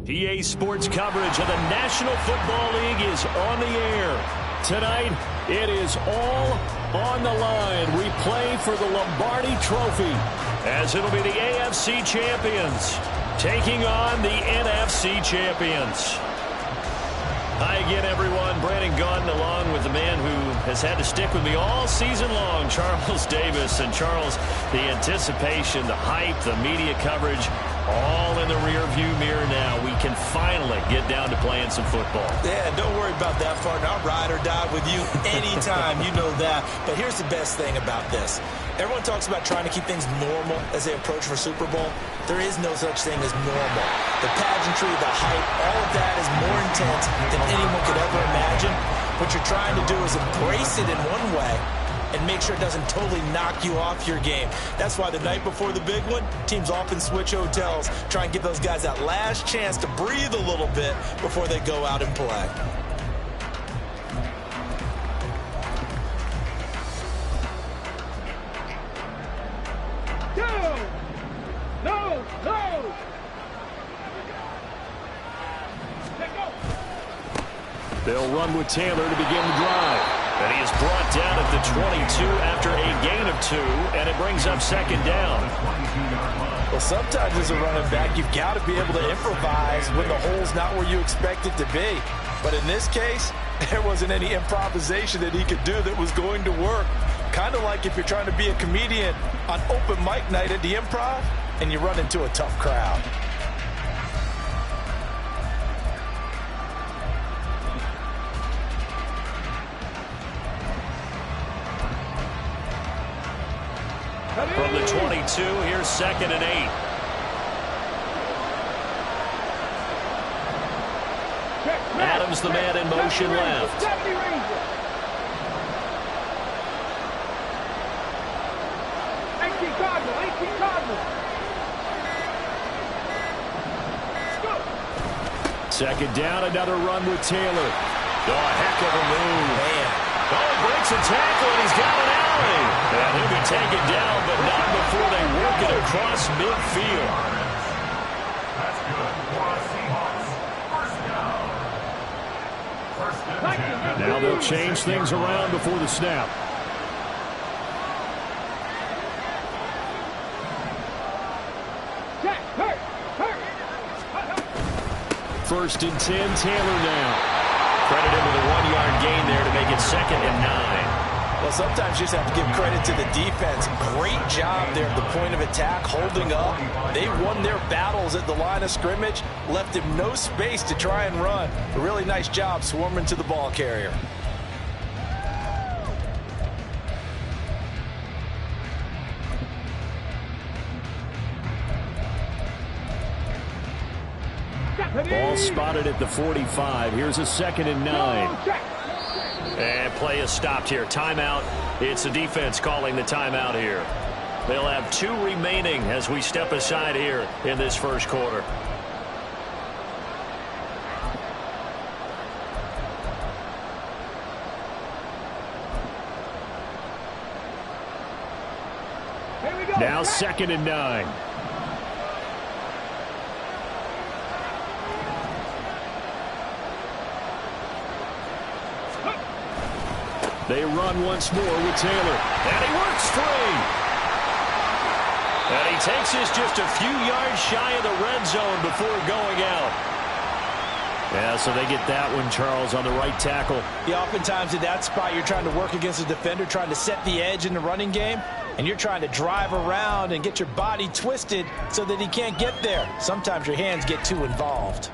PA Sports coverage of the National Football League is on the air. Tonight, it is all on the line. We play for the Lombardi Trophy, as it'll be the AFC champions taking on the NFC champions. Hi again, everyone. Brandon Gaudin along with the man who has had to stick with me all season long, Charles Davis. And Charles, the anticipation, the hype, the media coverage, all in the rearview mirror now. We can finally get down to playing some football. Yeah, don't worry about that, partner. I'll ride or die with you anytime. You know that. But here's the best thing about this. Everyone talks about trying to keep things normal as they approach for Super Bowl. There is no such thing as normal. The pageantry, the hype, all of that is more intense than anyone could ever imagine. What you're trying to do is embrace it in one way and make sure it doesn't totally knock you off your game. That's why the night before the big one, teams often switch hotels, try and give those guys that last chance to breathe a little bit before they go out and play. They'll run with Taylor to begin the drive. And he is brought down at the 22 after a gain of 2, and it brings up second down. Well, sometimes as a running back, you've got to be able to improvise when the hole's not where you expect it to be. But in this case, there wasn't any improvisation that he could do that was going to work. Kind of like if you're trying to be a comedian on open mic night at the Improv, and you run into a tough crowd. From the 22, here's 2nd and 8. Adams, the man in motion left. 18 Cardinals. Second down, another run with Taylor. Oh, a heck of a move. Man. Oh, he breaks a tackle, and he's got an alley. And he'll be taken down, but not before they work it across midfield. That's good. Now they'll change things around before the snap. First and 10, Taylor now. Credit him with a 1-yard gain there to make it 2nd and 9. Well, sometimes you just have to give credit to the defense. Great job there at the point of attack, holding up. They won their battles at the line of scrimmage, left him no space to try and run. A really nice job swarming to the ball carrier. Ball spotted at the 45. Here's a 2nd and 9. And play is stopped here. Timeout. It's the defense calling the timeout here. They'll have 2 remaining as we step aside here in this first quarter. Now 2nd and 9. They run once more with Taylor. And he works free. And he takes this just a few yards shy of the red zone before going out. Yeah, so they get that one, Charles, on the right tackle. Yeah, oftentimes in that spot, you're trying to work against a defender, trying to set the edge in the running game, and you're trying to drive around and get your body twisted so that he can't get there. Sometimes your hands get too involved.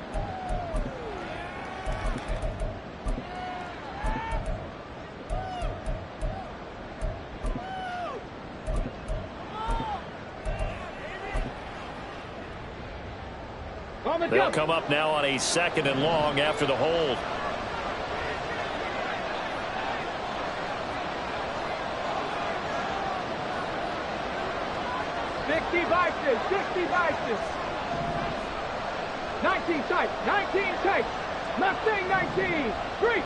They'll come up now on a 2nd and long after the hold. Devices, 6 devices. 19 tight, 19 tight. Mustang 19. Three.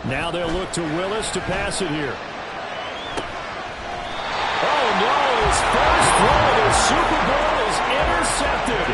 Now they'll look to Willis to pass it here. Oh, no, his first throw of the Super Bowl is intercepted.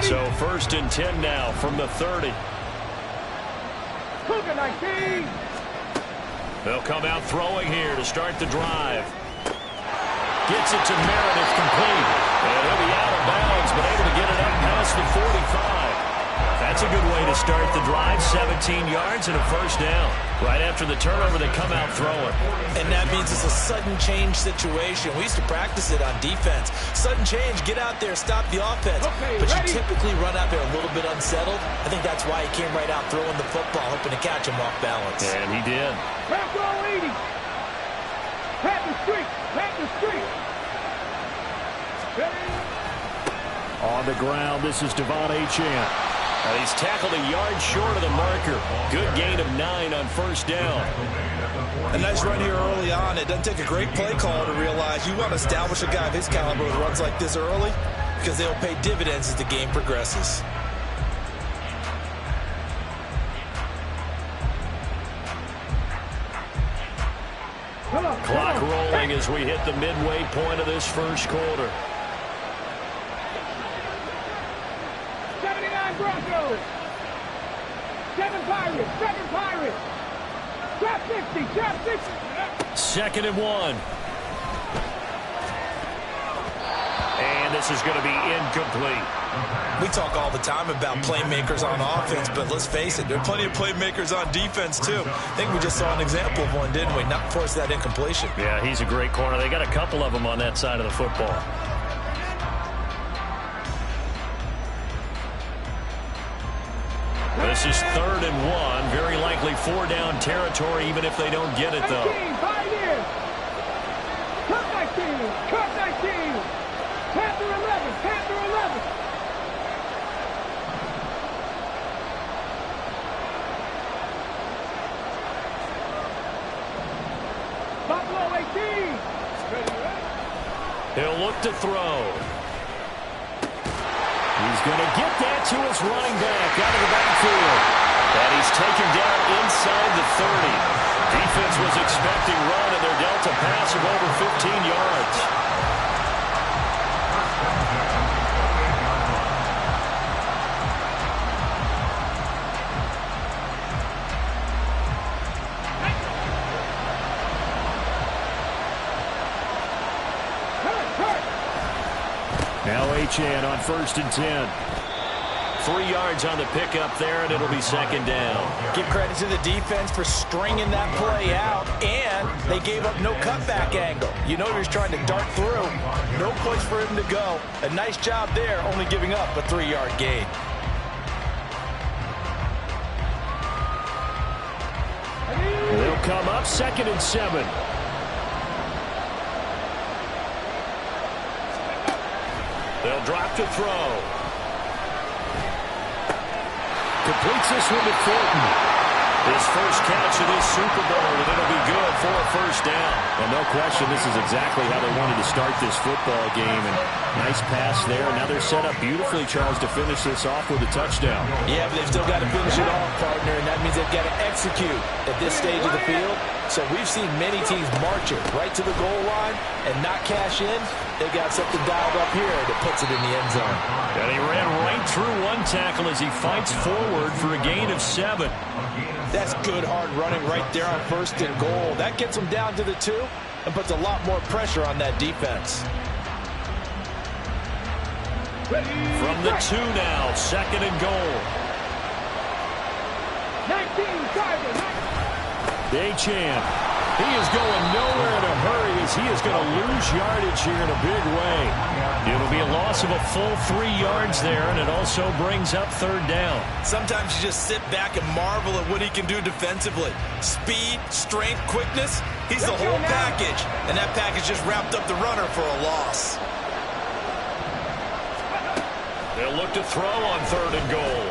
So 1st and 10 now from the 30. They'll come out throwing here to start the drive. Gets it to Meredith, complete. And he'll be out of bounds, but able to get it up past the 45. That's a good way to start the drive. 17 yards and a 1st down. Right after the turnover, they come out throwing. And that means it's a sudden change situation. We used to practice it on defense. Sudden change, get out there, stop the offense. But you typically run out there a little bit unsettled. I think that's why he came right out throwing the football, hoping to catch him off balance. And he did. Back row 80. Pat the street. Pat the street. On the ground, this is Devon Achane. And he's tackled a yard short of the marker. Good gain of 9 on 1st down. A nice run here early on. It doesn't take a great play call to realize you want to establish a guy of his caliber with runs like this early because they'll pay dividends as the game progresses. Clock rolling as we hit the midway point of this 1st quarter. 79 Broncos. 7 Pirates. 7 Pirates. Trap 60. Trap 60. 2nd and 1. And this is going to be incomplete. We talk all the time about playmakers on offense, but let's face it, there are plenty of playmakers on defense, too. I think we just saw an example of one, didn't we? Not force that incompletion. Yeah, he's a great corner. They got a couple of them on that side of the football. This is 3rd and 1. Very likely 4-down territory, even if they don't get it, though. 19, 5 years. Cut 19. Cut 19. Panther 11. Panther 11. Buffalo 18. He'll look to throw. He's going to get that to his running back out of the backfield. And he's taken down inside the 30. Defense was expecting run, and they're dealt a pass of over 15 yards. Now Achane on 1st and 10. 3 yards on the pickup there, and it'll be 2nd down. Give credit to the defense for stringing that play out, and they gave up no cutback angle. You know he was trying to dart through. No place for him to go. A nice job there, only giving up a 3-yard gain. They'll come up 2nd and 7. They'll drop to throw. Completes this one to Thornton. His first catch of this Super Bowl, and it'll be good for a 1st down. And no question, this is exactly how they wanted to start this football game. And nice pass there. Now they're set up beautifully, Charles, to finish this off with a touchdown. Yeah, but they've still got to finish it off, partner, and that means they've got to execute at this stage of the field. So we've seen many teams march it right to the goal line and not cash in. They got something dialed up here that puts it in the end zone. And he ran right through one tackle as he fights forward for a gain of 7. That's good hard running right there on 1st and goal. That gets them down to the 2 and puts a lot more pressure on that defense. From the 2 now, 2nd and goal. 19, Tiger. Achane. He is going nowhere in a hurry as he is going to lose yardage here in a big way. It'll be a loss of a full 3 yards there, and it also brings up third down. Sometimes you just sit back and marvel at what he can do defensively. Speed, strength, quickness, he's the whole package. And that package just wrapped up the runner for a loss. They'll look to throw on 3rd and goal.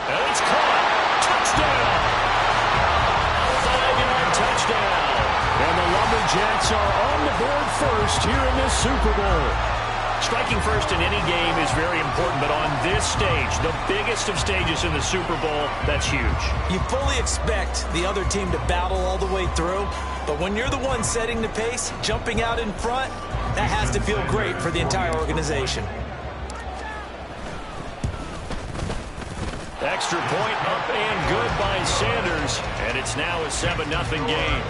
And it's caught. Touchdown. 5-yard touchdown. And the Lumberjacks are on the board first here in this Super Bowl. Striking first in any game is very important, but on this stage, the biggest of stages in the Super Bowl, that's huge. You fully expect the other team to battle all the way through, but when you're the one setting the pace, jumping out in front, that has to feel great for the entire organization. Extra point up and good by Sanders, and it's now a 7-0 game.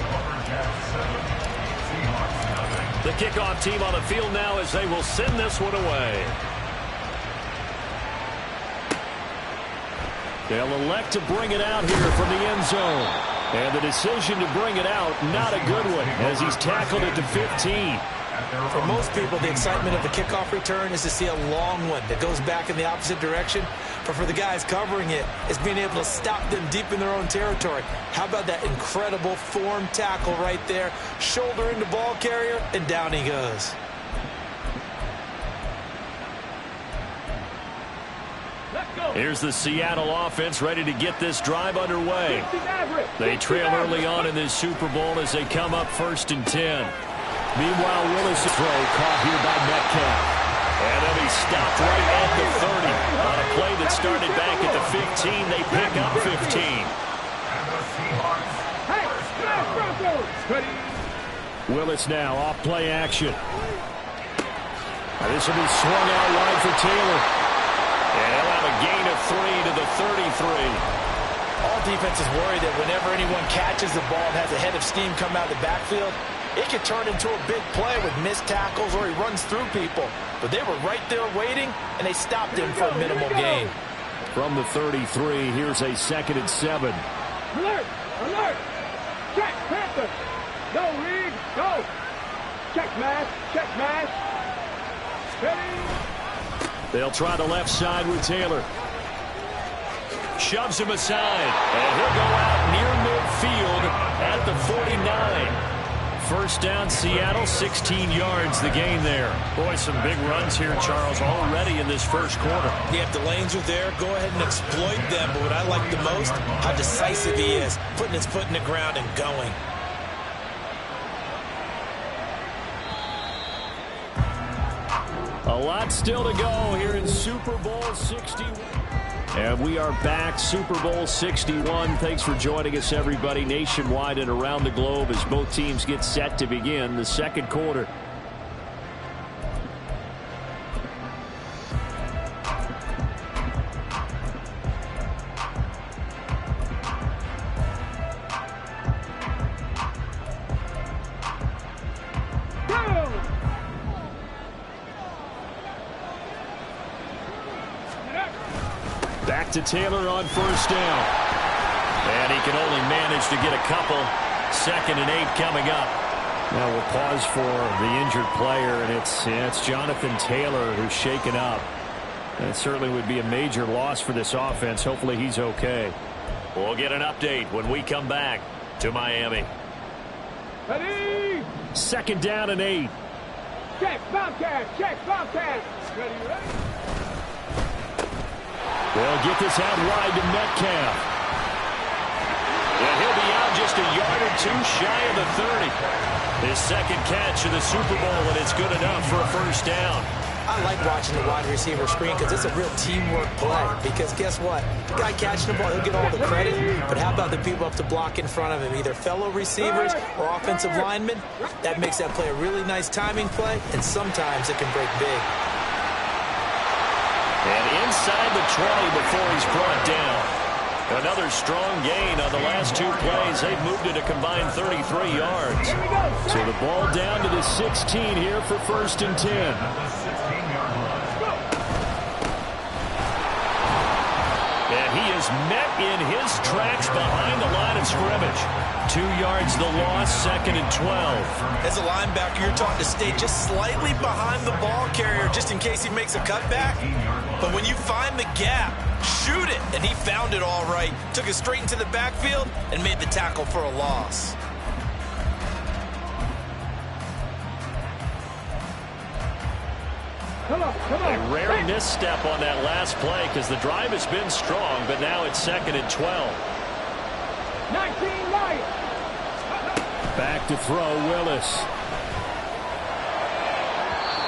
The kickoff team on the field now as they will send this one away. They'll elect to bring it out here from the end zone. And the decision to bring it out, not a good one, as he's tackled it to 15. For most people, the excitement of the kickoff return is to see a long one that goes back in the opposite direction. But for the guys covering it, it's being able to stop them deep in their own territory. How about that incredible form tackle right there? Shoulder into ball carrier, and down he goes. Here's the Seattle offense ready to get this drive underway. They trail early on in this Super Bowl as they come up 1st and 10. Meanwhile, Willis' throw caught here by Metcalf. And then he stopped right at the 30. On a play that started back at the 15, they pick up 15. Willis now off play action. This will be swung out wide for Taylor. And he'll have a gain of 3 to the 33. All defenses worry that whenever anyone catches the ball and has a head of steam come out of the backfield, it could turn into a big play with missed tackles or he runs through people. But they were right there waiting, and they stopped him for a minimal gain. From the 33, here's a 2nd and 7. Alert! Alert! Check, Panther! Go, Reed! Go! Check, Mash! Check, Mash! Ready! They'll try the left side with Taylor. Shoves him aside, and he'll go out near midfield at the 49. First down, Seattle, 16 yards the gain there. Boy, some big runs here, Charles, already in this first quarter. Yeah, if the lanes are there, go ahead and exploit them. But what I like the most, how decisive he is, putting his foot in the ground and going. A lot still to go here in Super Bowl 61. And we are back, Super Bowl 61. Thanks for joining us, everybody, nationwide and around the globe as both teams get set to begin the second quarter. Back to Taylor on first down. And he can only manage to get a couple. 2nd and 8 coming up. Now we'll pause for the injured player, and it's Jonathan Taylor who's shaken up. That certainly would be a major loss for this offense. Hopefully he's okay. We'll get an update when we come back to Miami. Ready! 2nd down and 8. Check, Bobcat! Check, Bobcat! Ready, ready? They'll get this out wide to Metcalf. And he'll be out just a yard or 2 shy of the 30. His 2nd catch of the Super Bowl, and it's good enough for a first down. I like watching the wide receiver screen because it's a real teamwork play. Because guess what? The guy catching the ball, he'll get all the credit. But how about the people up to block in front of him, either fellow receivers or offensive linemen? That makes that play a really nice timing play, and sometimes it can break big. And inside the 20 before he's brought down. Another strong gain on the last 2 plays. They've moved it a combined 33 yards. So the ball down to the 16 here for 1st and 10. And he is met in his tracks behind the line of scrimmage. 2 yards the loss, 2nd and 12. As a linebacker, you're taught to stay just slightly behind the ball carrier just in case he makes a cutback. But when you find the gap, shoot it. And he found it all right. Took it straight into the backfield and made the tackle for a loss. They rarely misstep on that last play because the drive has been strong, but now it's 2nd and 12. 19 Lions. Back to throw, Willis.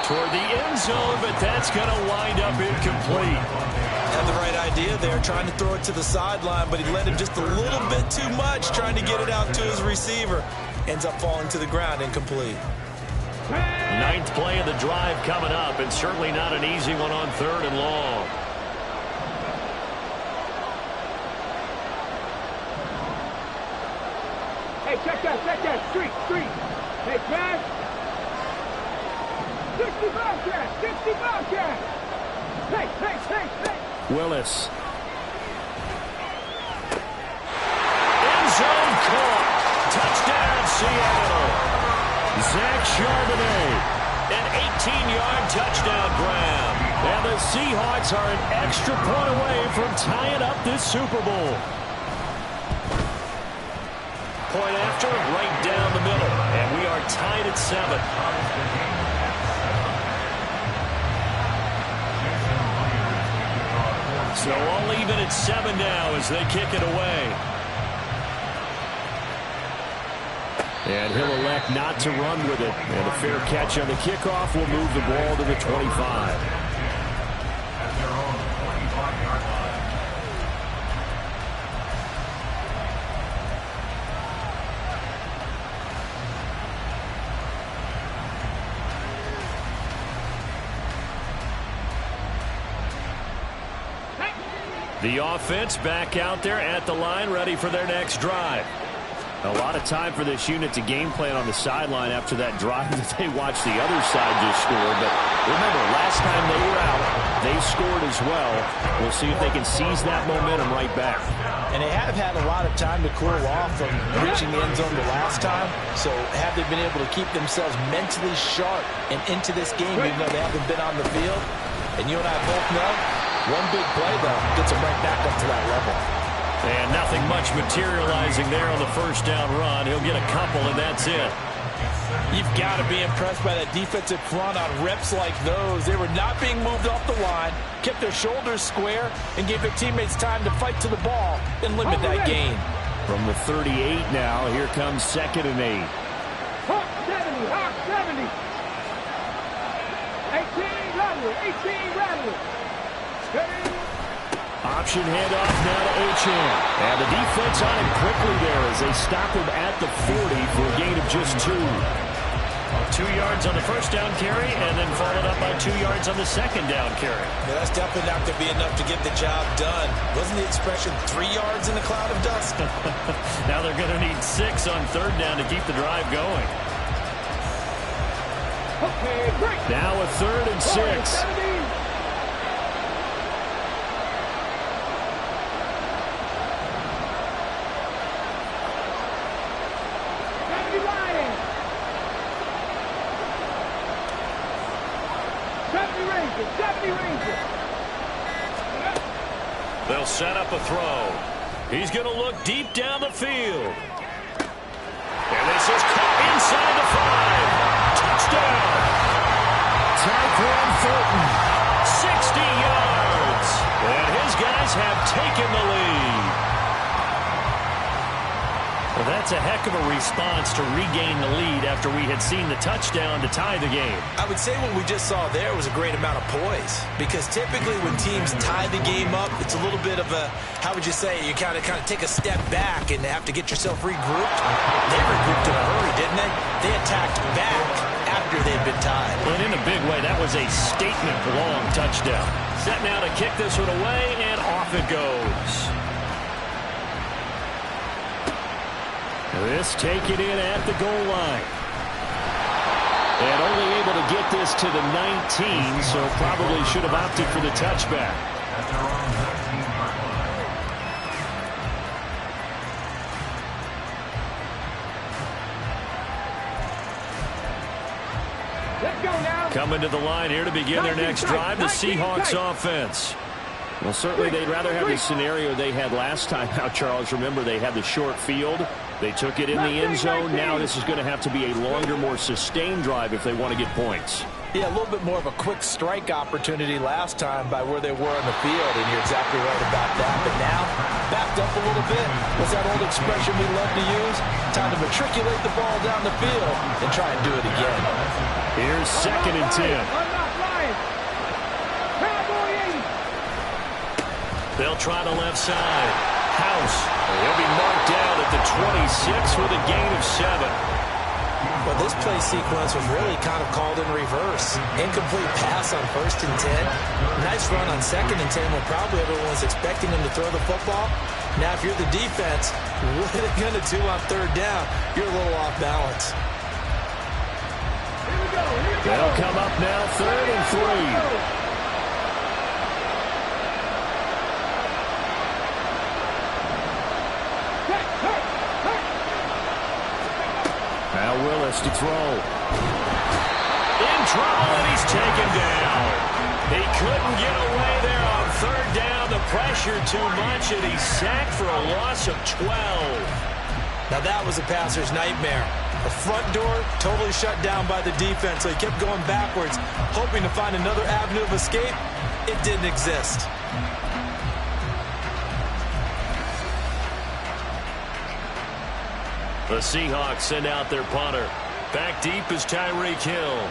Toward the end zone, but that's going to wind up incomplete. Had the right idea there, trying to throw it to the sideline, but he led him just a little bit too much, trying to get it out to his receiver. Ends up falling to the ground, incomplete. 9th play of the drive coming up, and certainly not an easy one on 3rd and long. Hey, check that, street. Hey, Cash. 60 Bobcat. Hey. Willis. End zone caught. Touchdown, Seattle. Zach Charbonnet, an 18-yard touchdown grab. And the Seahawks are an extra point away from tying up this Super Bowl. Point after, right down the middle. And we are tied at 7. So all even at 7 now as they kick it away. And he'll elect not to run with it. And a fair catch on the kickoff will move the ball to the 25. The offense back out there at the line, ready for their next drive. A lot of time for this unit to game plan on the sideline after that drive that they watched the other side just score. But remember, last time they were out, they scored as well. We'll see if they can seize that momentum right back. And they have had a lot of time to cool off from reaching the end zone the last time. So have they been able to keep themselves mentally sharp and into this game, even though they haven't been on the field? And you and I both know, one big play, though, gets them right back up to that level. And nothing much materializing there on the first down run. He'll get a couple, and that's it. You've got to be impressed by that defensive front on reps like those. They were not being moved off the line, kept their shoulders square, and gave their teammates time to fight to the ball and limit that gain. From the 38 now, here comes 2nd and 8. Hawk 70. 18 Rattler. Option handoff now to Achane. And the defense on him quickly there as they stop him at the 40 for a gain of just 2. 2 yards on the first down carry and then followed up by 2 yards on the second down carry. Yeah, that's definitely not going to be enough to get the job done. Wasn't the expression 3 yards in a cloud of dust? Now they're going to need 6 on 3rd down to keep the drive going. Okay, break. Now a 3rd and 6. They'll set up a throw. He's going to look deep down the field. And this is caught inside the 5. Touchdown. Tyquan Thornton, 60 yards. And his guys have taken the lead. Well, that's a heck of a response to regain the lead after we had seen the touchdown to tie the game. I would say what we just saw there was a great amount of poise, because typically when teams tie the game up, it's a little bit of a, how would you say, you kind of take a step back and have to get yourself regrouped. They regrouped in a hurry, didn't they? They attacked back after they'd been tied. And in a big way, that was a statement long touchdown. Set now to kick this one away, and off it goes. This taken in at the goal line. And only able to get this to the 19, so probably should have opted for the touchback. Coming to the line here to begin their next drive, the Seahawks offense. Well, certainly they'd rather have the scenario they had last time out, Charles. Remember, they had the short field. They took it in the end zone. Now this is going to have to be a longer, more sustained drive if they want to get points. Yeah, a little bit more of a quick strike opportunity last time by where they were on the field, and you're exactly right about that. But now, backed up a little bit. What's that old expression we love to use? Time to matriculate the ball down the field and try and do it again. Here's 2nd and 10. They'll try the left side. House. He'll be marked down at the 26 with a gain of 7. Well, this play sequence was really kind of called in reverse. Incomplete pass on 1st and 10. Nice run on 2nd and 10 when probably everyone was expecting him to throw the football. Now, if you're the defense, what are they going to do on 3rd down? You're a little off balance. They'll come up now 3rd and 3. Now Willis to throw. In trouble, and he's taken down. He couldn't get away there on 3rd down. The pressure too much, and he's sacked for a loss of 12. Now that was a passer's nightmare. The front door totally shut down by the defense, so he kept going backwards, hoping to find another avenue of escape. It didn't exist. The Seahawks send out their punter. Back deep is Tyreek Hill.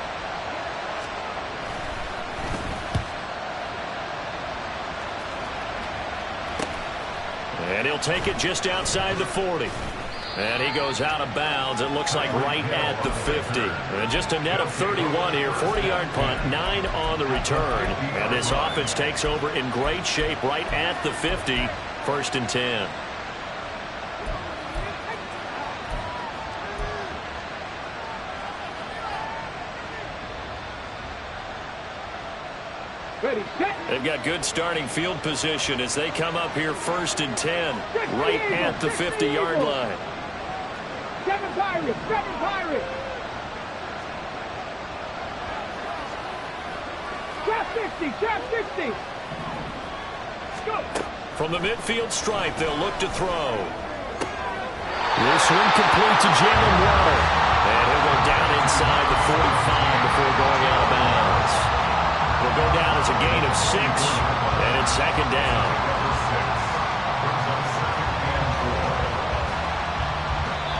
And he'll take it just outside the 40. And he goes out of bounds. It looks like right at the 50. And just a net of 31 here. 40-yard punt, 9 on the return. And this offense takes over in great shape right at the 50. 1st and 10. Ready, set. They've got good starting field position as they come up here 1st and 10, right at the 50-yard line. 7 Pirates, 7 Pirates. Trap 60, trap 60. Go. From the midfield stripe, they'll look to throw. This one complete to Jalen Waddle. And he'll go down inside the 45 before going out of bounds. It'll go down as a gain of 6, and it's 2nd down.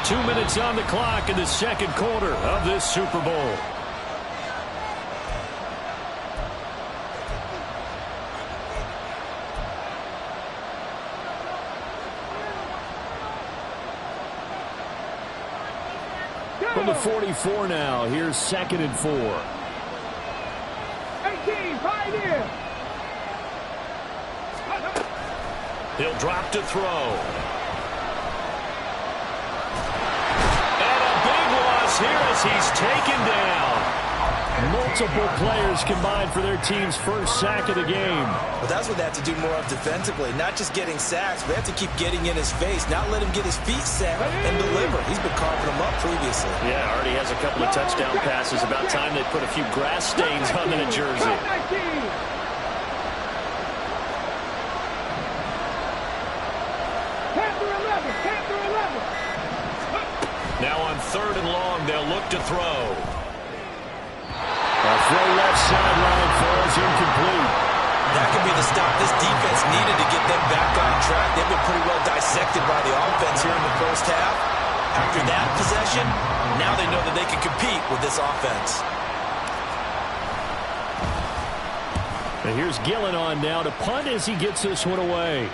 Two minutes on the clock in the 2nd quarter of this Super Bowl. From the 44 now, here's 2nd and 4. Pioneer. He'll drop to throw. And a big loss here as he's taken down. Multiple players combined for their team's first sack of the game. Well, that's what they have to do more of defensively. Not just getting sacks, but they have to keep getting in his face, not let him get his feet set and deliver. He's been carving them up previously. Yeah, already has a couple of touchdown passes. About time they put a few grass stains on that jersey. Now on 3rd and long, they'll look to throw. A throw left sideline falls incomplete. That could be the stop this defense needed to get them back on track. They've been pretty well dissected by the offense here in the first half. After that possession, now they know that they can compete with this offense. And here's Gillen on now to punt as he gets this one away.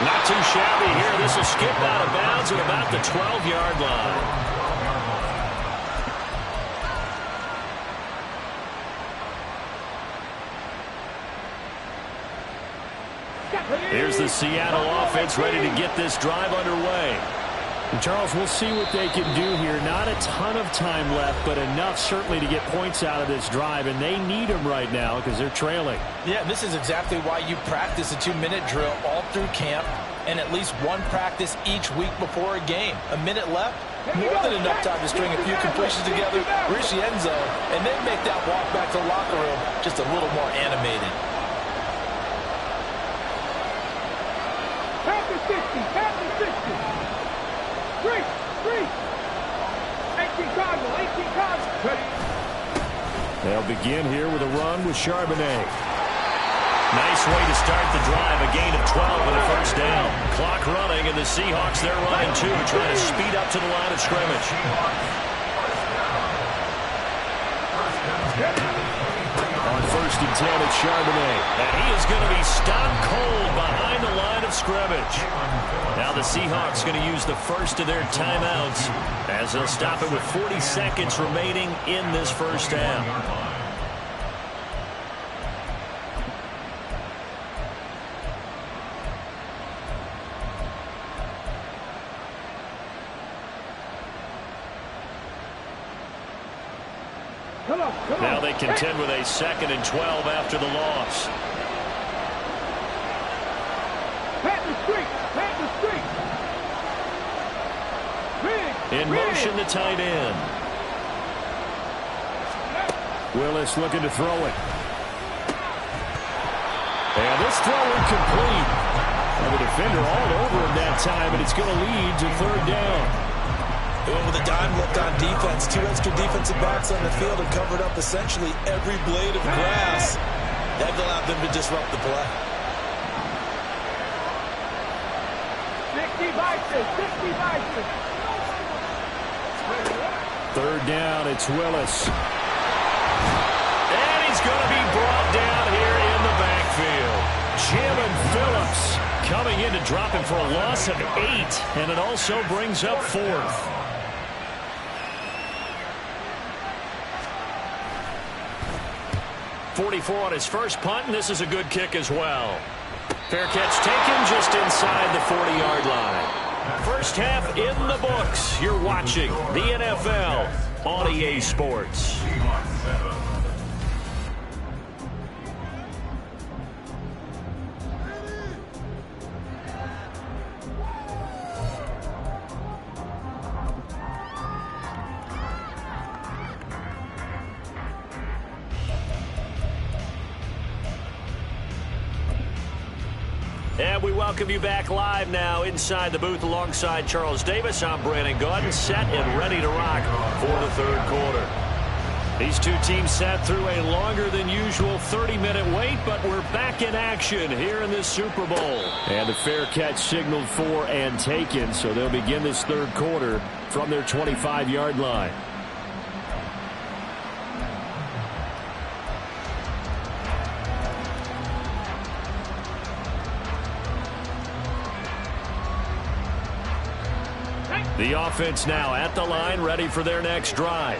Not too shabby here. This will skip out of bounds at about the 12-yard line. Here's the Seattle offense ready to get this drive underway. And Charles, we'll see what they can do here. Not a ton of time left, but enough certainly to get points out of this drive, and they need them right now because they're trailing. Yeah, this is exactly why you practice a 2-minute drill all through camp and at least one practice each week before a game. A minute left, More than enough time to string a few completions together, reach the end zone, and then make that walk back to the locker room just a little more animated. Half to 60, half to 60. 3. 18 Cardinal, 18 Cardinal. Ready. They'll begin here with a run with Charbonnet. Nice way to start the drive, a gain of 12 and a first down. Clock running, and the Seahawks, they're running too, trying to speed up to the line of scrimmage. On 1st and 10, it's Charbonnet. And he is going to be stone cold behind the line of scrimmage. Now the Seahawks going to use the first of their timeouts as they'll stop it with 40 seconds remaining in this first half. Now they contend with a 2nd and 12 after the loss. In motion, the tight end. Willis looking to throw it. And this throw incomplete. And the defender all over him that time, and it's going to lead to 3rd down. They went with a dime look on defense. 2 extra defensive backs on the field and covered up essentially every blade of grass. That allowed them to disrupt the play. 60 Bison, 60 Bison. 3rd down, it's Willis. And he's going to be brought down here in the backfield. Jim and Phillips coming in to drop him for a loss of 8, and it also brings up 4th. 44 on his first punt, and this is a good kick as well. Fair catch taken just inside the 40-yard line. First half in the books. You're watching the NFL on EA Sports. And we welcome you back live now inside the booth alongside Charles Davis. I'm Brandon Gaudin, set and ready to rock for the 3rd quarter. These two teams sat through a longer than usual 30-minute wait, but we're back in action here in this Super Bowl. And the fair catch signaled for and taken, so they'll begin this 3rd quarter from their 25-yard line. The offense now at the line, ready for their next drive.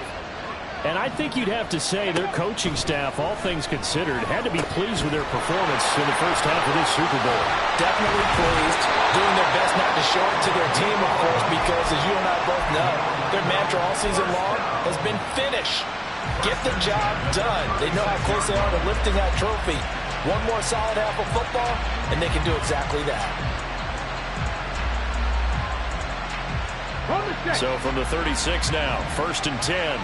And I think you'd have to say their coaching staff, all things considered, had to be pleased with their performance in the first half of this Super Bowl. Definitely pleased, doing their best not to show it to their team, of course, because as you and I both know, their mantra all season long has been finish. Get the job done. They know how close they are to lifting that trophy. One more solid half of football, and they can do exactly that. So from the 36 now, 1st and 10.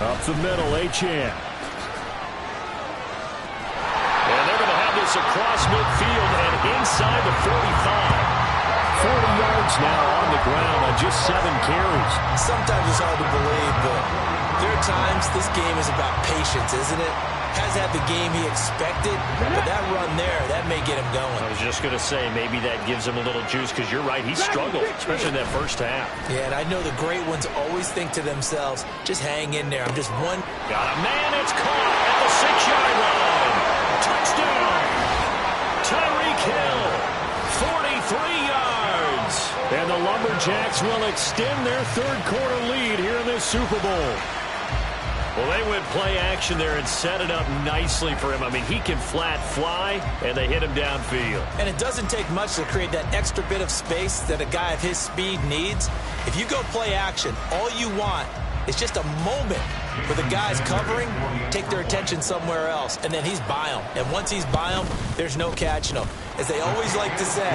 Up the middle, Achane. And they're going to have this across midfield and inside the 45. 40 yards now on the ground on just 7 carries. Sometimes it's hard to believe, but there are times this game is about patience, isn't it? Hasn't had the game he expected, but that run there, that may get him going. I was just going to say, maybe that gives him a little juice, because you're right, he struggled, especially in that first half. Yeah, and I know the great ones always think to themselves, just hang in there. I'm just one. Got a man, it's caught at the 6-yard line. Touchdown! Tyreek Hill, 43 yards. And the Lumberjacks will extend their 3rd quarter lead here in this Super Bowl. Well, they went play action there and set it up nicely for him. I mean, he can flat fly, and they hit him downfield. And it doesn't take much to create that extra bit of space that a guy of his speed needs. If you go play action, all you want is just a moment where the guys covering take their attention somewhere else, and then he's by them. And once he's by them, there's no catching him. As they always like to say,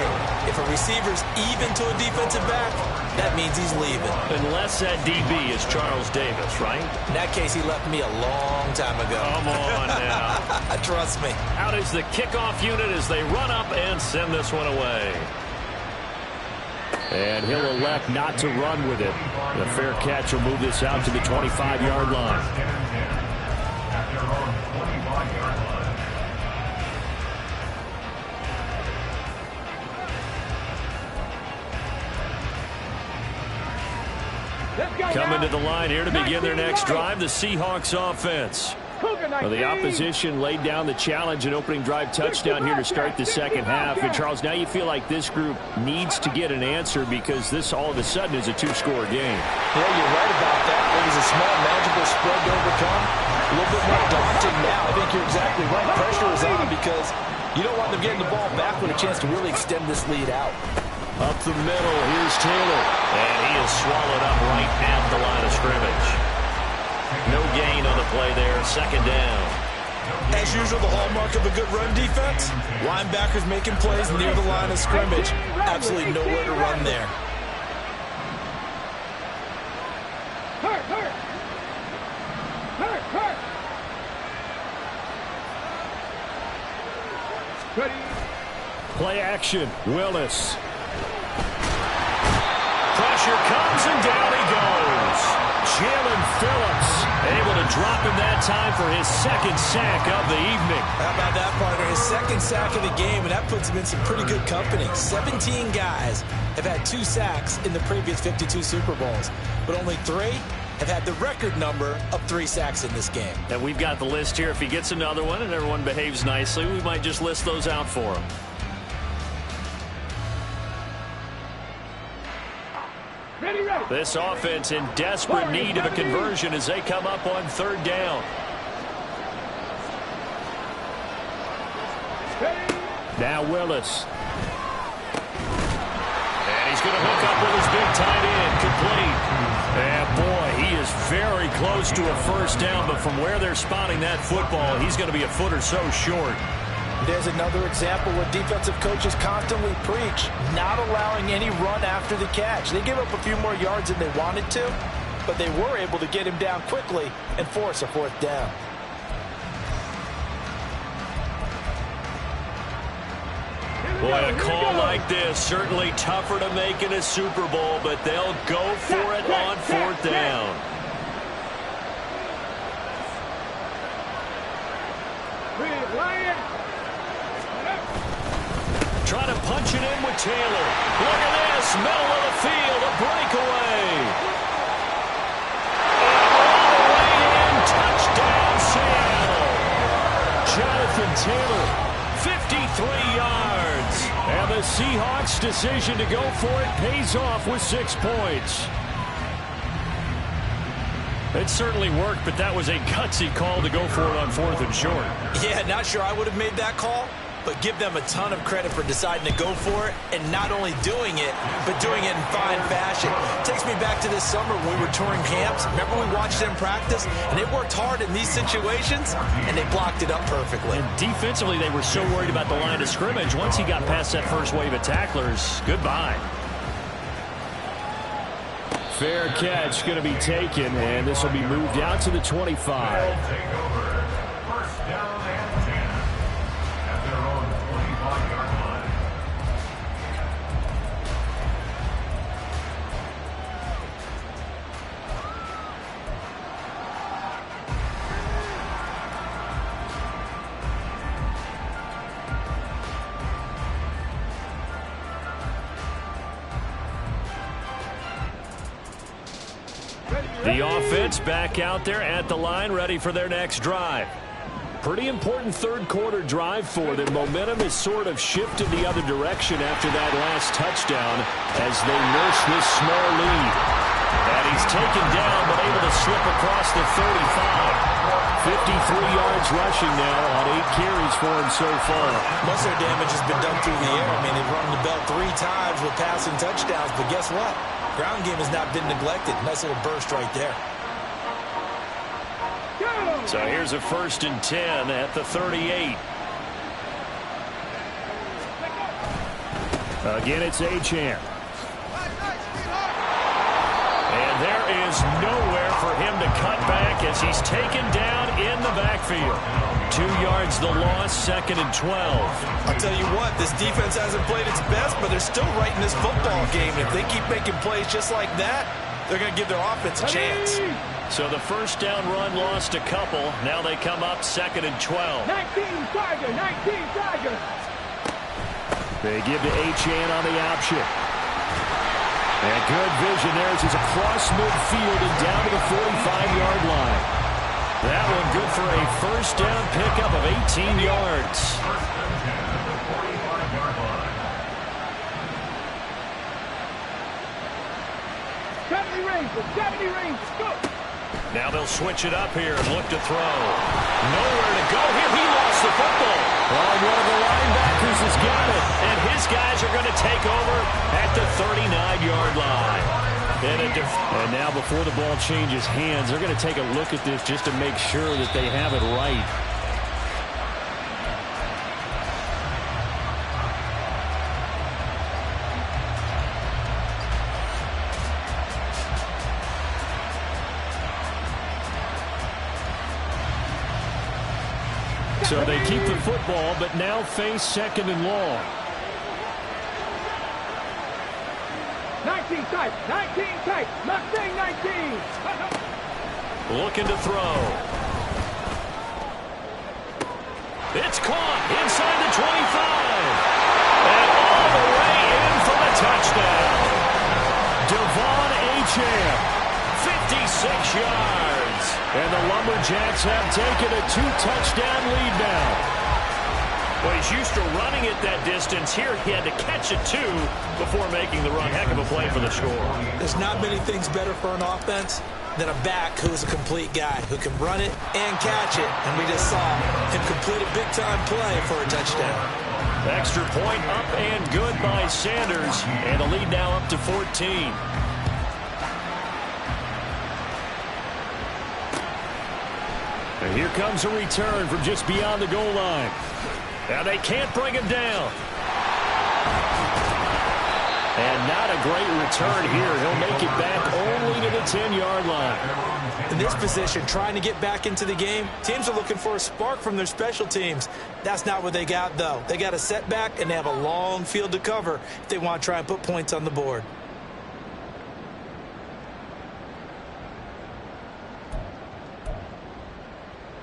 if a receiver's even to a defensive back, that means he's leaving. Unless that DB is Charles Davis, right? In that case, he left me a long time ago. Come on now. Trust me. Out is the kickoff unit as they run up and send this one away. And he'll elect not to run with it. The fair catch will move this out to the 25-yard line. Coming to the line here to begin their next drive, the Seahawks offense. Well, the opposition laid down the challenge and opening drive touchdown here to start the second half. And, Charles, now you feel like this group needs to get an answer because this all of a sudden is a two-score game. Yeah, you're right about that. It was a small, manageable spread to overcome. A little bit more daunting now. I think you're exactly right. Pressure is on because you don't want them getting the ball back with a chance to really extend this lead out. Up the middle, here's Taylor. And he is swallowed up right at the line of scrimmage. No gain on the play there, second down. As usual, the hallmark of a good run defense, linebackers making plays near the line of scrimmage. Absolutely nowhere to run there. Ready. Play action, Willis. Pressure comes and down he goes. Jalen Phillips able to drop him that time for his second sack of the evening. How about that, partner? His second sack of the game, and that puts him in some pretty good company. 17 guys have had 2 sacks in the previous 52 Super Bowls, but only 3 have had the record number of 3 sacks in this game. And we've got the list here. If he gets another one and everyone behaves nicely, we might just list those out for him. This offense in desperate need of a conversion as they come up on third down. Now Willis. And he's going to hook up with his big tight end. Complete. And boy, he is very close to a first down, but from where they're spotting that football, he's going to be a foot or so short. There's another example where defensive coaches constantly preach not allowing any run after the catch. They give up a few more yards than they wanted to, but they were able to get him down quickly and force a fourth down. Boy, a call like this, certainly tougher to make in a Super Bowl, but they'll go for it on fourth down. Trying to punch it in with Taylor. Look at this, middle of the field, a breakaway. And all the way in, touchdown Seattle. Jonathan Taylor, 53 yards. And the Seahawks' decision to go for it pays off with 6 points. It certainly worked, but that was a gutsy call to go for it on 4th and short. Yeah, not sure I would have made that call, but give them a ton of credit for deciding to go for it and not only doing it, but doing it in fine fashion. Takes me back to this summer when we were touring camps. Remember we watched them practice, and they worked hard in these situations, and they blocked it up perfectly. And defensively, they were so worried about the line of scrimmage. Once he got past that first wave of tacklers, goodbye. Fair catch going to be taken, and this will be moved out to the 25. The offense back out there at the line, ready for their next drive. Pretty important third quarter drive for them. Momentum has sort of shifted the other direction after that last touchdown as they nurse this small lead. And he's taken down but able to slip across the 35. 53 yards rushing now on 8 carries for him so far. Most of their damage has been done through the air. I mean, they've run the bell 3 times with passing touchdowns, but guess what? Ground game has not been neglected. Nice little burst right there. So here's a 1st and 10 at the 38. Again, it's Achane. And there is nowhere for him to cut back as he's taken down in the backfield. 2 yards the loss, 2nd and 12. I'll tell you what, this defense hasn't played its best, but they're still right in this football game. If they keep making plays just like that, they're going to give their offense a chance. So the 1st down run lost a couple. Now they come up 2nd and 12. 19 Tiger, 19 Tiger. They give to Achane on the option. And good vision there as he's across midfield and down to the 45-yard line. That one good for a 1st down pickup of 18 yards. 70 Rangers, 70 Rangers, go! Now they'll switch it up here and look to throw. Nowhere to go here. He lost the football. Oh, one of the linebackers has got it. And his guys are going to take over at the 39-yard line. And now before the ball changes hands, they're going to take a look at this just to make sure that they have it right. So they keep the football, but now face 2nd and long. 19 tight, 19 tight, Mustang 19. Looking to throw. It's caught inside the 25. And all the way in for the touchdown. Devon Achane, 56 yards. And the Lumberjacks have taken a 2-touchdown lead now. Well, he's used to running it that distance. Here he had to catch it, too, before making the run. Heck of a play for the score. There's not many things better for an offense than a back who's a complete guy, who can run it and catch it. And we just saw him complete a big-time play for a touchdown. Extra point up and good by Sanders. And the lead now up to 14. And here comes a return from just beyond the goal line. Now they can't bring him down. And not a great return here. He'll make it back only to the 10-yard line. In this position, trying to get back into the game, teams are looking for a spark from their special teams. That's not what they got, though. They got a setback, and they have a long field to cover if they want to try and put points on the board.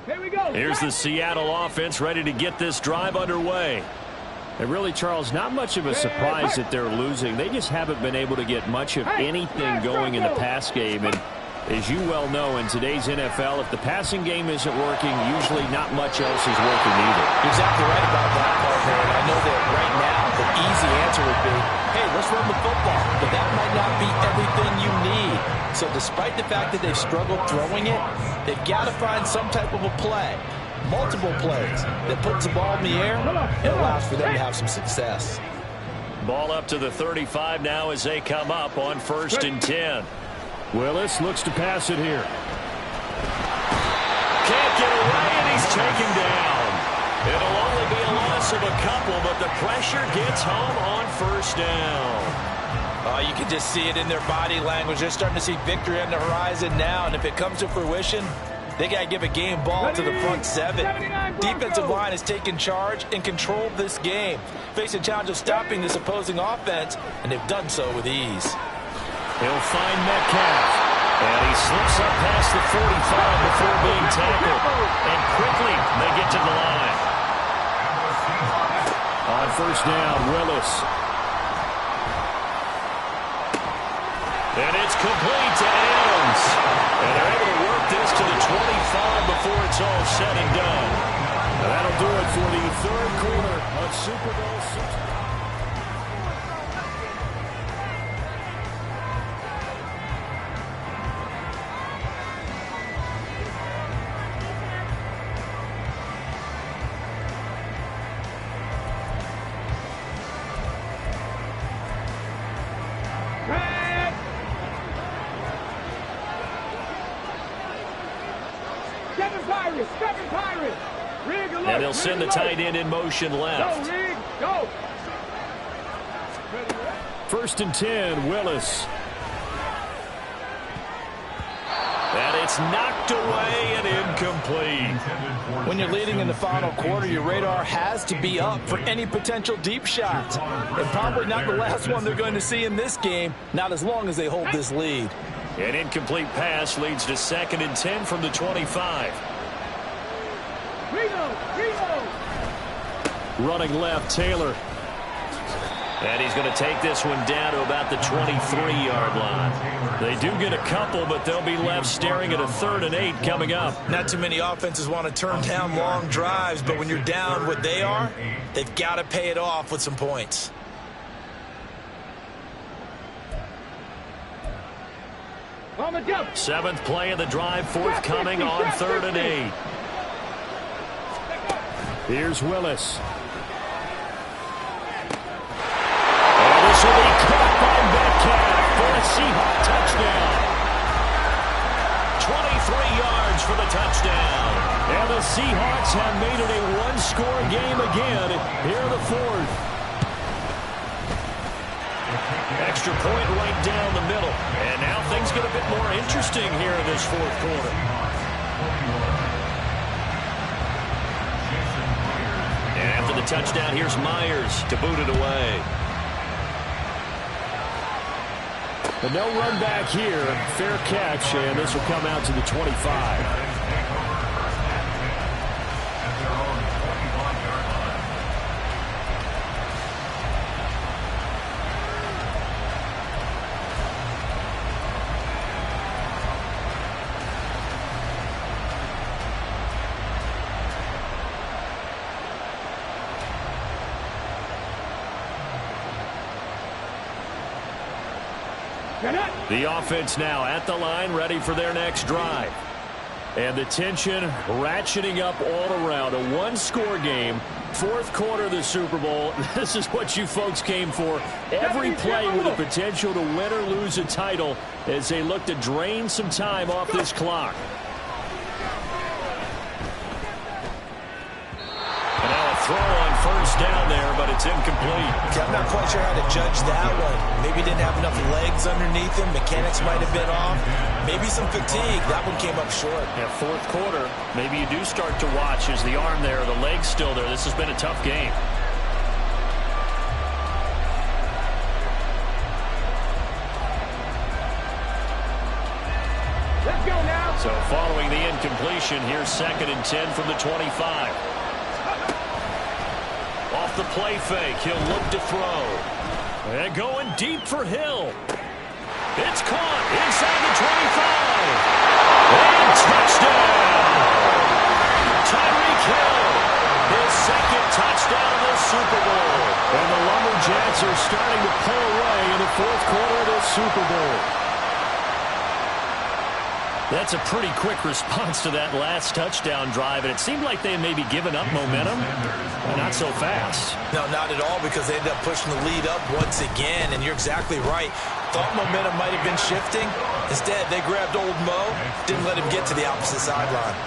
Here we go. Here's the Seattle offense ready to get this drive underway. And really, Charles, not much of a surprise that they're losing. They just haven't been able to get much of anything going in the pass game. And as you well know, in today's NFL, if the passing game isn't working, usually not much else is working either. You're exactly right about that, partner. And I know that right now the easy answer would be, hey, let's run the football. But that might not be everything you need. So despite the fact that they've struggled throwing it, they've got to find some type of a play, multiple plays, that puts the ball in the air and allows for them to have some success. Ball up to the 35 now as they come up on 1st and 10. Willis looks to pass it here. Can't get away, and he's taken down. It'll only be a loss of a couple, but the pressure gets home on 1st down. You can just see it in their body language. They're starting to see victory on the horizon now, and if it comes to fruition, they got to give a game ball to the front 7. Defensive line has taken charge and controlled this game, facing a challenge of stopping this opposing offense, and they've done so with ease. He'll find Metcalf, and he slips up past the 45 before being tackled, and quickly they get to the line. On 1st down, Willis. And it's complete to Adams. And they're able to work this to the 25 before it's all said and done. And that'll do it for the 3rd quarter of Super Bowl 6. Rig is stepping Pirate. Rig alert. And they'll send the tight end in motion left. Go, Rig, go. 1st and 10, Willis. And it's knocked away and incomplete. When you're leading in the final quarter, your radar has to be up for any potential deep shots. And probably not the last one they're going to see in this game, not as long as they hold this lead. An incomplete pass leads to 2nd and 10 from the 25. Reload. Running left, Taylor. And he's going to take this one down to about the 23-yard line. They do get a couple, but they'll be left staring at a 3rd and 8 coming up. Not too many offenses want to turn down long drives, but when you're down what they are, they've got to pay it off with some points. On the jump. 7th play of the drive, forthcoming on 3rd and 8. Here's Willis. And this will be caught by Metcalf for a Seahawk touchdown. 23 yards for the touchdown. And the Seahawks have made it a one-score game again here in the 4th. Extra point right down the middle. And now things get a bit more interesting here in this 4th quarter. And after the touchdown, here's Myers to boot it away. But no run back here. Fair catch, and this will come out to the 25. The offense now at the line, ready for their next drive. And the tension ratcheting up all around. A one-score game, 4th quarter of the Super Bowl. This is what you folks came for. Every play with the potential to win or lose a title as they look to drain some time off this clock. And now a throw on 1st down there, but it's incomplete. I'm not quite sure how to judge that one. Maybe didn't have enough legs underneath him. Mechanics might have been off. Maybe some fatigue. That one came up short. Yeah, 4th quarter, maybe you do start to watch as the arm there, the leg's still there. This has been a tough game. Let's go now. So following the incompletion, here's 2nd and 10 from the 25. Off the play fake, he'll look to throw. And going deep for Hill. It's caught inside the 25. And touchdown! Tyreek Hill, his 2nd touchdown of the Super Bowl. And the Lumberjacks are starting to pull away in the 4th quarter of the Super Bowl. That's a pretty quick response to that last touchdown drive, and it seemed like they had maybe given up momentum. Not so fast. No, not at all, because they ended up pushing the lead up once again, and you're exactly right. Thought momentum might have been shifting. Instead, they grabbed old Mo, didn't let him get to the opposite sideline.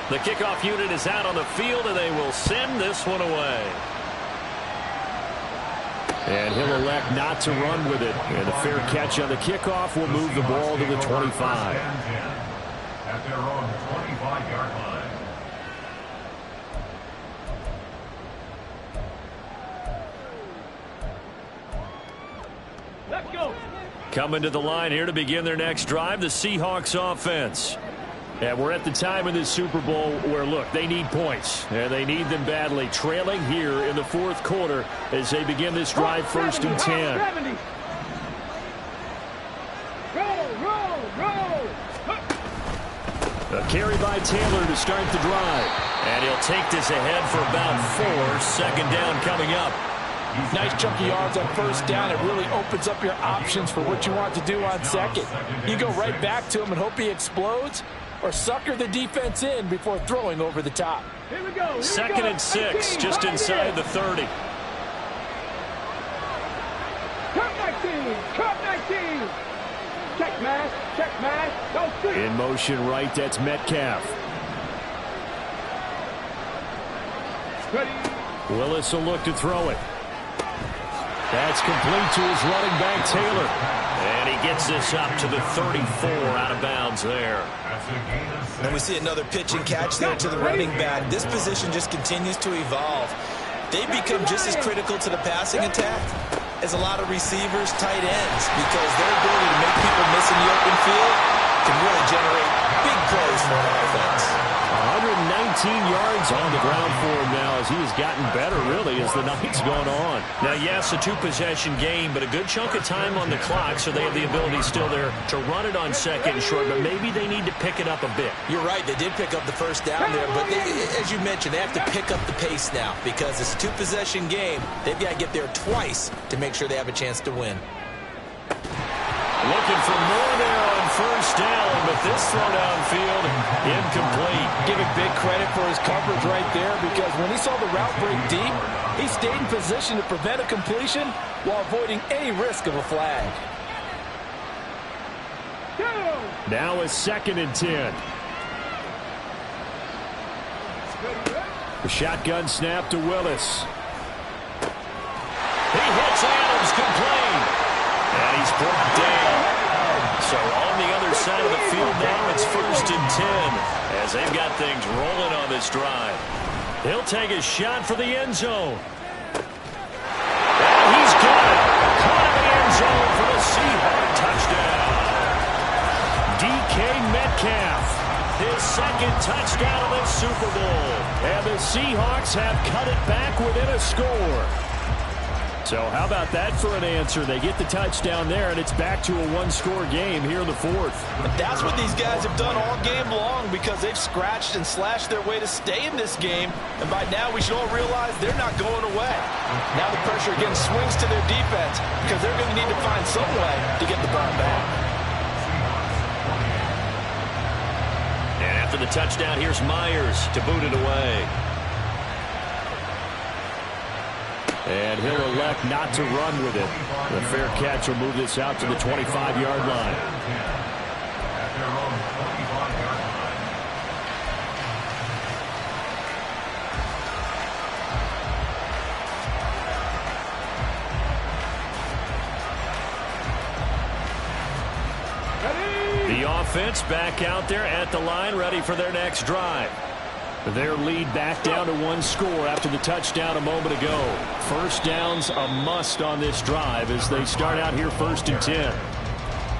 The kickoff unit is out on the field, and they will send this one away. And he'll elect not to run with it. And a fair catch on the kickoff will move the ball to the 25. At their own 25-yard line. Let's go. Coming to the line here to begin their next drive, the Seahawks offense. And we're at the time in this Super Bowl where, look, they need points. And they need them badly. Trailing here in the 4th quarter as they begin this drive, 1st and 10. Roll. A carry by Taylor to start the drive. And he'll take this ahead for about 4. 2nd down coming up. Nice chunky yards on 1st down. It really opens up your options for what you want to do on 2nd. You go right back to him and hope he explodes, or sucker the defense in before throwing over the top. Here we go. 2nd and 6, just inside the 30. Cut back Cut 19. Check mash, don't shoot. In motion right, that's Metcalf. Ready. Willis will look to throw it. That's complete to his running back, Taylor. And he gets this up to the 34 out of bounds there. And we see another pitch and catch there to the running back. This position just continues to evolve. They become just as critical to the passing attack as a lot of receivers, tight ends, because their ability to make people miss in the open field can really generate big plays for an offense. 119 yards on the ground for him now as he has gotten better, really, as the night's gone on. Now, yes, a two-possession game, but a good chunk of time on the clock, so they have the ability still there to run it on second and short, but maybe they need to pick it up a bit. You're right. They did pick up the first down there, but as you mentioned, they have to pick up the pace now because it's a two-possession game. They've got to get there twice to make sure they have a chance to win. Looking for more there on first down, but this throw downfield, incomplete. Giving big credit for his coverage right there because when he saw the route break deep, he stayed in position to prevent a completion while avoiding any risk of a flag. Now a 2nd and 10. The shotgun snap to Willis. He hits Adams, complete. And he's brought down. So on the other side of the field now, it's 1st and 10 as they've got things rolling on this drive. He'll take a shot for the end zone. And he's got it. Caught in the end zone for the Seahawks touchdown. DK Metcalf, his 2nd touchdown of this Super Bowl. And the Seahawks have cut it back within a score. So how about that for an answer? They get the touchdown there, and it's back to a one-score game here in the 4th. And that's what these guys have done all game long because they've scratched and slashed their way to stay in this game. And by now, we should all realize they're not going away. Now the pressure again swings to their defense because they're going to need to find some way to get the ball back. And after the touchdown, here's Myers to boot it away. And he'll elect not to run with it. The fair catch will move this out to the 25-yard line. The offense back out there at the line, ready for their next drive. Their lead back down to one score after the touchdown a moment ago. First down's a must on this drive as they start out here 1st and 10.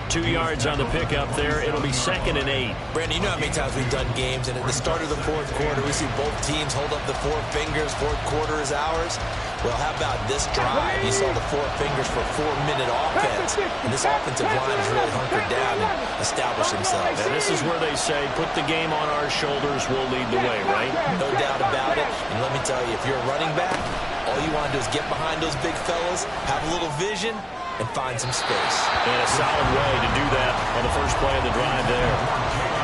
2 yards on the pickup there. It'll be 2nd and 8. Brandon, you know how many times we've done games, and at the start of the 4th quarter, we see both teams hold up the 4 fingers. 4th quarter is ours. Well, how about this drive? You saw the 4 fingers for a 4-minute offense, and this offensive line has really hunkered down and established themselves. And this is where they say, put the game on our shoulders, we'll lead the way, right? No doubt about it. And let me tell you, if you're a running back, all you want to do is get behind those big fellas, have a little vision, and find some space. And a solid way to do that on the first play of the drive there.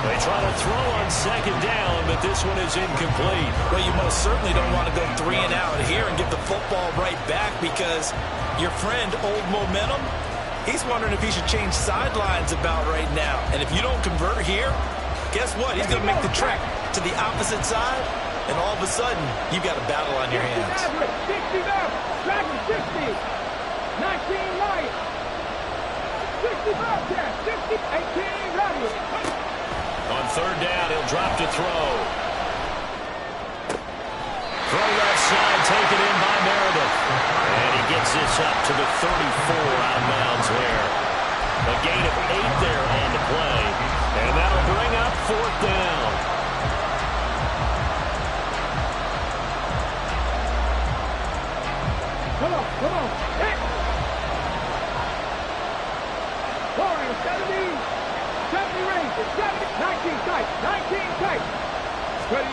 They try to throw on 2nd down, but this one is incomplete. Well, you most certainly don't want to go 3 and out here and get the football right back because your friend, Old Momentum, he's wondering if he should change sidelines about right now. And if you don't convert here, guess what? He's going to make the trek to the opposite side, and all of a sudden, you've got a battle on your hands. 60 left, 60. 19 right. 60 broadcast. 60, 18 ready. On 3rd down, he'll drop to throw. Throw left side, taken in by Meredith. And he gets this up to the 34 out of bounds there. A gain of 8 there on the play. And that'll bring up 4th down. Come on. Hit. 70 range. 70. 19 tight. 19 tight. Ready.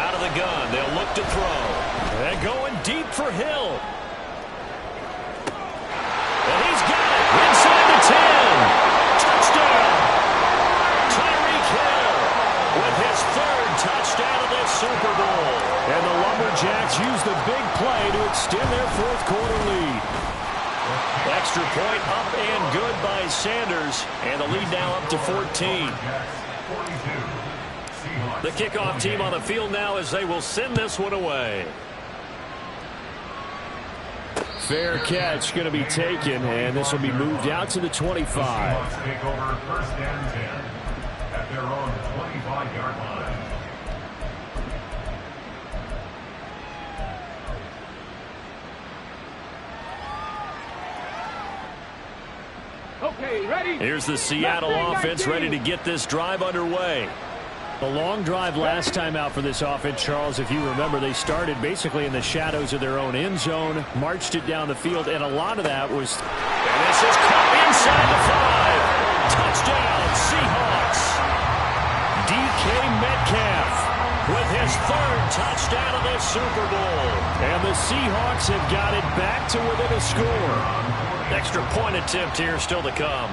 Out of the gun, they'll look to throw. And going deep for Hill. And he's got it. Inside the 10. Touchdown. Tyreek Hill with his 3rd touchdown of this Super Bowl. And the Lumberjacks use the big play to extend their 4th quarter lead. Extra point up and good by Sanders, and the lead now up to 14. The kickoff team on the field now as they will send this one away. Fair catch going to be taken, and this will be moved out to the 25. Seahawks take over first and 10 at their own 25-yard line. Okay, ready? Here's the Seattle offense ready to get this drive underway. The long drive last time out for this offense, Charles, if you remember, they started basically in the shadows of their own end zone, marched it down the field, and a lot of that was... And this is caught inside the 5. Touchdown, Seahawks. DK Metcalf with his 3rd touchdown of the Super Bowl. And the Seahawks have got it back to within a score. Extra point attempt here still to come.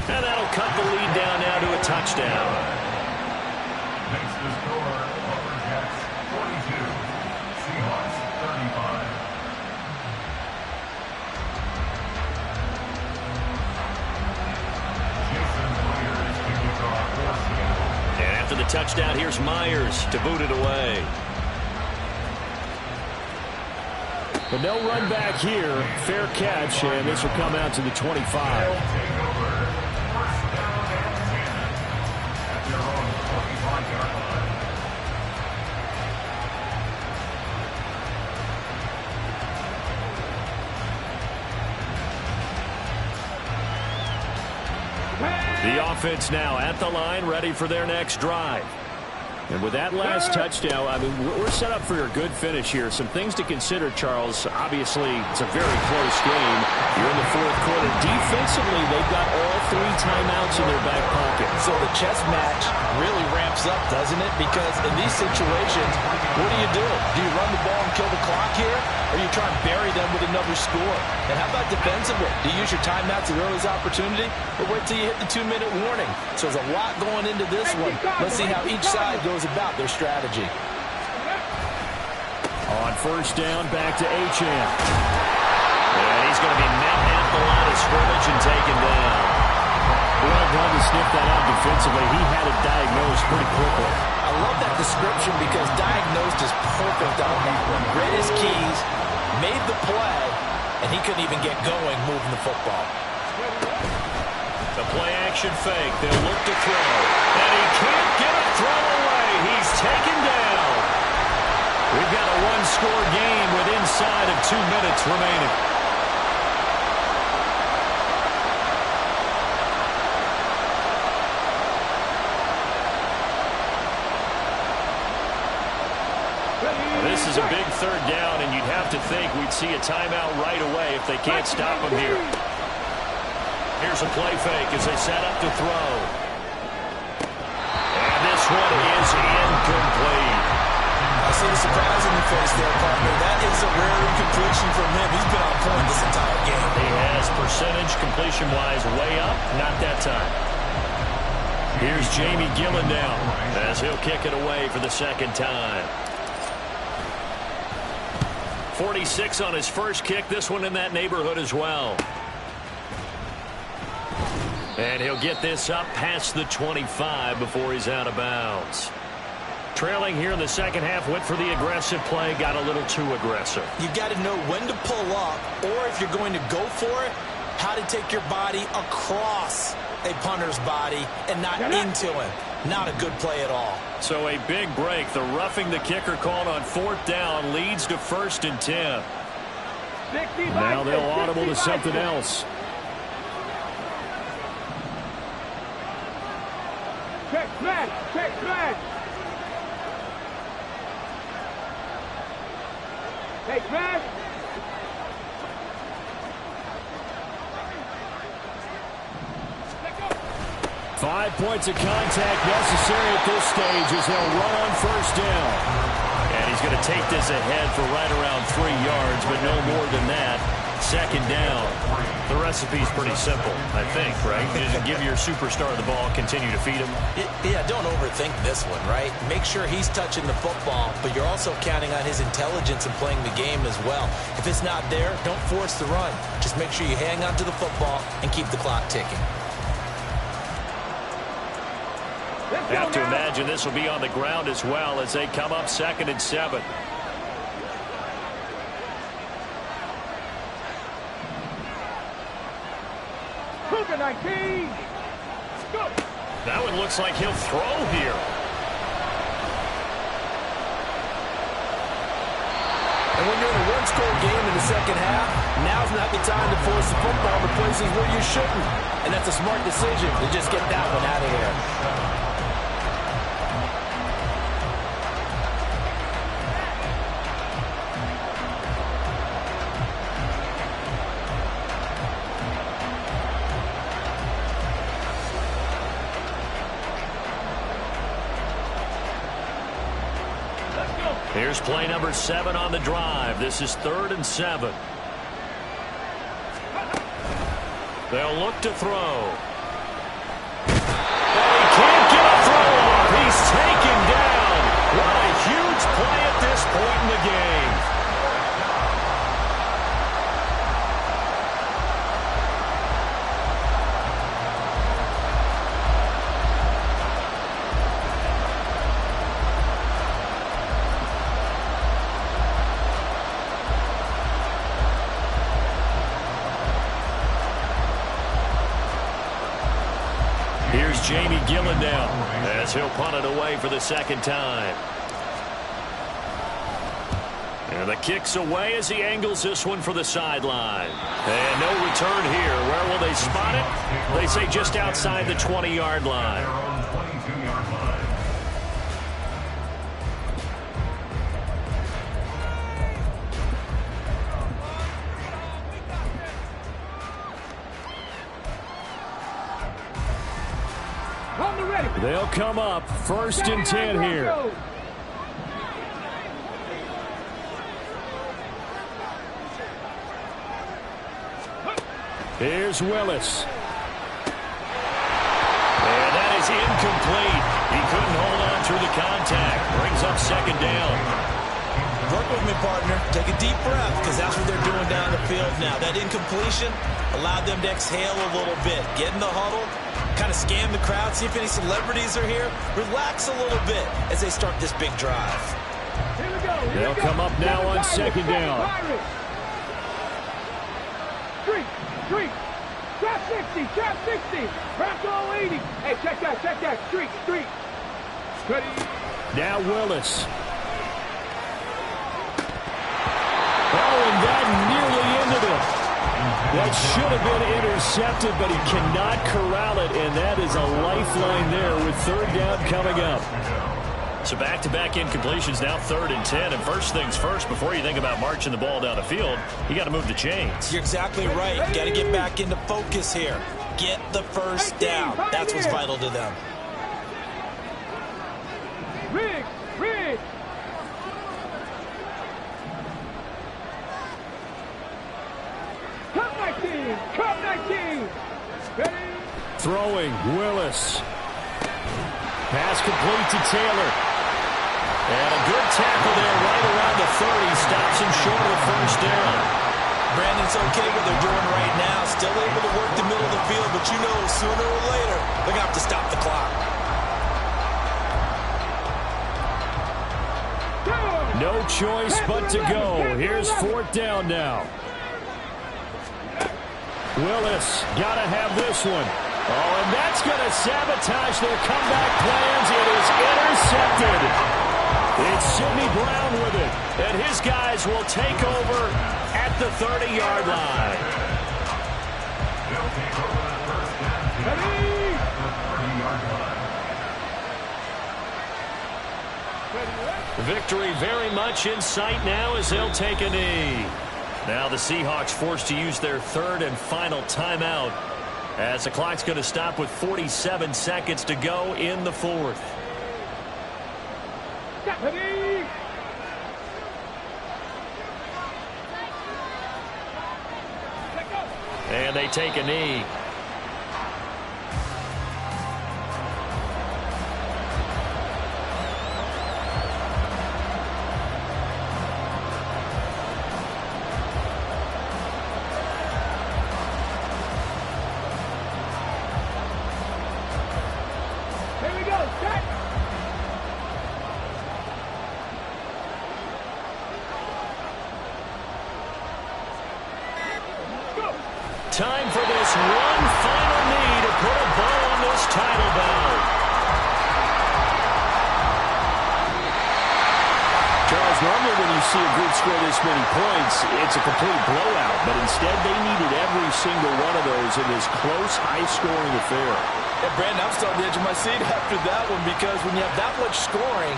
And that'll cut the lead down now to a touchdown. Makes the score Upper Jets 42, Seahawks 35. Jason Myers to kick off for Seattle. And after the touchdown, here's Myers to boot it away. But no run back here. Fair catch, and this will come out to the 25. The offense now at the line, ready for their next drive. And with that last touchdown, I mean, we're set up for a good finish here. Some things to consider, Charles. Obviously, it's a very close game. You're in the 4th quarter. Defensively, they've got all 3 timeouts in their back pocket. So the chess match really ramps up, doesn't it? Because in these situations, what do? Do you run the ball and kill the clock here? Or you try and bury them with another score? And how about defensively? Do you use your timeouts at the earliest opportunity? Or wait till you hit the 2-minute warning? So there's a lot going into this one. Let's see how each side goes about their strategy. On first down, back to Achane. And he's going to be met at the line of scrimmage and taken down. Well done to sniff that out defensively. He had it diagnosed pretty quickly. I love that description because diagnosed is perfect on that one. Read his keys, made the play, and he couldn't even get going moving the football. The play action fake. They'll look to throw. And he can't get a throw away. He's taken down. We've got a 1-score game with inside of 2 minutes remaining. This is a big 3rd down, and you'd have to think we'd see a timeout right away if they can't stop him here. Here's a play fake as they set up to throw. And this one is incomplete. I see the surprise in your face there, partner. That is a rare incompletion from him. He's been on point this entire game. He has percentage completion-wise way up. Not that time. Here's Jamie Gillen now as he'll kick it away for the 2nd time. 46 on his first kick. This one in that neighborhood as well. And he'll get this up past the 25 before he's out of bounds. Trailing here in the 2nd half, went for the aggressive play, got a little too aggressive. You've got to know when to pull up, or if you're going to go for it, how to take your body across a punter's body and not into him. Not a good play at all. So a big break. The roughing the kicker called on 4th down leads to 1st and 10. Now they'll audible to something else. Check smash! Check smash! Hey, smash! 5 points of contact necessary at this stage as they'll run on 1st down. And he's going to take this ahead for right around 3 yards, but no more than that. second down. The recipe's pretty simple, I think, right? You just give your superstar the ball, continue to feed him. Yeah, don't overthink this one, right? Make sure he's touching the football, but you're also counting on his intelligence in playing the game as well. If it's not there, don't force the run. Just make sure you hang on to the football and keep the clock ticking. I have to imagine this will be on the ground as well as they come up 2nd and 7. That one looks like he'll throw here. And when you're in a one-score game in the second half, now's not the time to force the football to places where you shouldn't. And that's a smart decision to just get that one out of there. Here's play number 7 on the drive. This is 3rd and 7. They'll look to throw. And he can't get a throw off. He's taken down. What a huge play at this point in the game. Here's Jamie Gillen now as he'll punt it away for the 2nd time. And the kick's away as he angles this one for the sideline. And no return here. Where will they spot it? They say just outside the 20-yard line. They'll come up 1st and 10 here. Here's Willis. And that is incomplete. He couldn't hold on through the contact. Brings up 2nd down. Work with me, partner. Take a deep breath, because that's what they're doing down the field now. That incompletion allowed them to exhale a little bit. Get in the huddle. Kind of scan the crowd, see if any celebrities are here. Relax a little bit as they start this big drive. They'll come up now on 2nd down. Street. Trap 60. Trap all 80. Hey, check that. Street. Ready. Now Willis. Oh, and that nearly ended it. That should have been intercepted, but he cannot corral it, and that is a lifeline there with 3rd down coming up. So back-to-back incompletions, now 3rd and 10. And first things first, before you think about marching the ball down the field, you got to move the chains. You're exactly right. You got to get back into focus here. Get the first down. That's what's vital to them. Rig. Cut 19. Ready. Throwing, Willis. Pass complete to Taylor. And a good tackle there right around the 30. Stops him short of the 1st down. Brandon's okay what they're doing right now. Still able to work the middle of the field, but you know sooner or later they're going to have to stop the clock. No choice but to go. Here's 4th down now. Willis got to have this one. Oh, and that's going to sabotage their comeback plans. It is intercepted. It's Sidney Brown with it. And his guys will take over at the 30-yard line. Victory very much in sight now as they'll take a knee. Now the Seahawks forced to use their 3rd and final timeout as the clock's going to stop with 47 seconds to go in the 4th. And they take a knee. Here we go. Set. Go. Time for this one final knee to put a bow on this title bout. Charles, normally when you see a group score this many points, it's a complete blowout. But instead, they needed every single one of those in this close, high-scoring affair. Yeah, Brandon, I'm still on the edge of my seat after that one because when you have that much scoring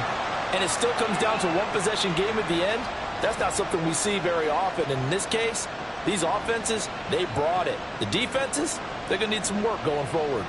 and it still comes down to one possession game at the end, that's not something we see very often. In this case, these offenses, they brought it. The defenses, they're going to need some work going forward.